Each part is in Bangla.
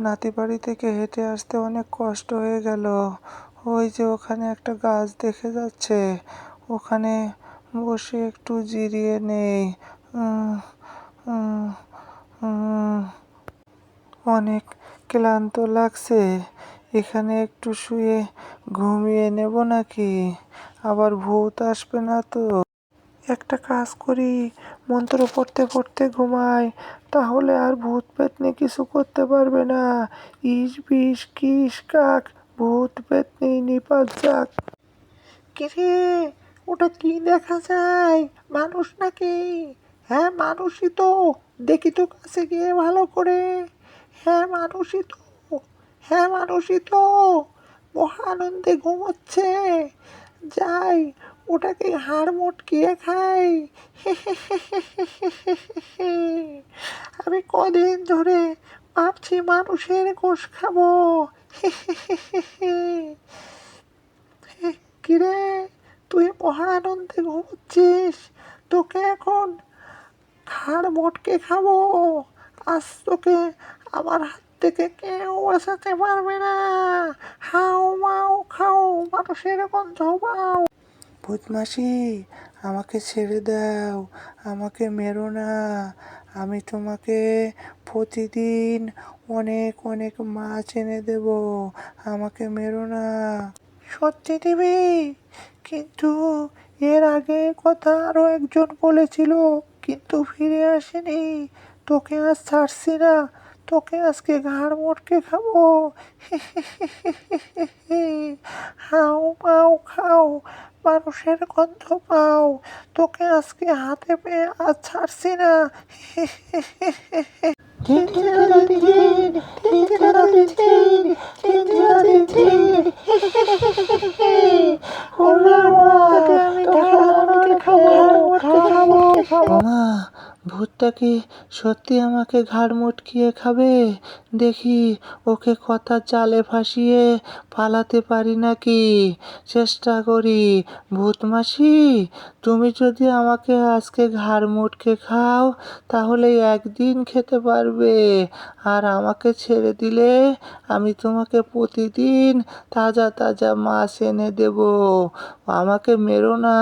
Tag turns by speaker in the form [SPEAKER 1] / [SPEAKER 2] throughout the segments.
[SPEAKER 1] নাতি বাড়ি থেকে হেঁটে আসতে অনেক কষ্ট হয়ে গেল। ওই যে ওখানে একটা গাছ দেখে যাচ্ছে, ওখানে বসে একটু জিরিয়ে নেই। উম, উম, উম, অনেক ক্লান্ত লাগছে। এখানে একটু শুয়ে ঘুমিয়ে নেব নাকি? আবার ভূত আসবে না তো? একটা কাজ করি, মন্ত্র পড়তে পড়তে ঘুমাই, তাহলে আর ভূত পেতনি কিছু করতে পারবে না। ইস বিষ কিস কাক, ভূত পেতনি নিপাত যাক। কিরে, ওটা কি দেখা যায়? মানুষ নাকি? হ্যাঁ মানুষই তো, দেখি তো কাছে গিয়ে ভালো করে। হ্যাঁ মানুষই তো, হ্যাঁ মানুষই তো, মহা আনন্দে ঘুমোচ্ছে। যাই, ওটাকে হাড় মটকিয়ে খাই। আমি কদিন ধরে ভাবছি মানুষের গোশ খাবো। কিরে, তুই মহা আনন্দে ঘুমোচ্ছিস, তোকে এখন হাড় মটকে খাবো। আজ তোকে আমার হাত থেকে কেউ বাঁচাতে পারবে না। হাউ মাউ খাও, মানুষের গন্ধ পাও। ভূতমাসি, আমাকে ছেড়ে দাও, আমাকে মেরো না। আমি তোমাকে প্রতিদিন অনেক অনেক মাছ এনে দেব, আমাকে মেরো না। সত্যি দিবি? কিন্তু এর আগে কথা আরো একজন বলেছিল, কিন্তু ফিরে আসেনি। তোকে আজ ছাড়ছি না, তোকে আজকে ঘাড় মটকে খাবো। হাউ মাউ খাও, মানুষের গন্ধ পাও, তোকে আজকে হাতে পেয়ে আজ ছাড়ছি না। মামা, ভূতটা কি সত্যি আমাকে ঘাড় মটকিয়ে খাবে? দেখি ওকে কথা জালে ফাঁসিয়ে পালাতে পারি নাকি, চেষ্টা করি। ভূত মাসি, তুমি যদি আমাকে আজকে ঘাড় মটকে খাও তাহলে একদিন খেতে পারবে, আর আমাকে ছেড়ে দিলে আমি তোমাকে প্রতিদিন তাজা তাজা মাছ এনে দেব। আমাকে মেরো না।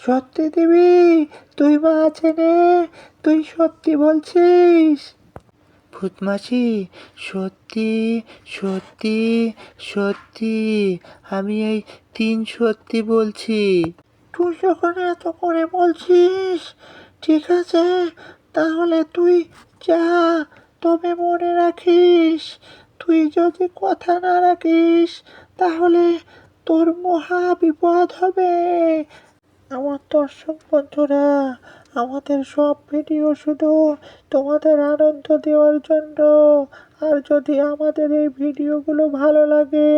[SPEAKER 1] সত্যি দিবি? তুই মাছ এনে, তুই সত্যি বলছিস? ভূতমাসি, সত্যি সত্যি সত্যি, আমি এই 3 সত্যি বলছি। তুই যখন এত করে বলছিস, ঠিক আছে, তাহলে তুই যা। তবে মনে রাখিস, তুই যদি কথা না রাখিস তাহলে তোর মহা বিপদ হবে। আমার দর্শক বন্ধুরা, আমাদের সব ভিডিও শুধু তোমাদের আনন্দ দেওয়ার জন্য। আর যদি আমাদের এই ভিডিওগুলো ভালো লাগে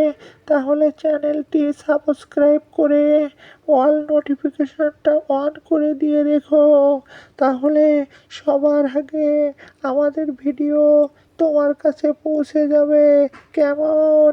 [SPEAKER 1] তাহলে চ্যানেলটি সাবস্ক্রাইব করে অল নোটিফিকেশনটা অন করে দিয়ে রেখো, তাহলে সবার আগে আমাদের ভিডিও তোমার কাছে পৌঁছে যাবে। কেমন?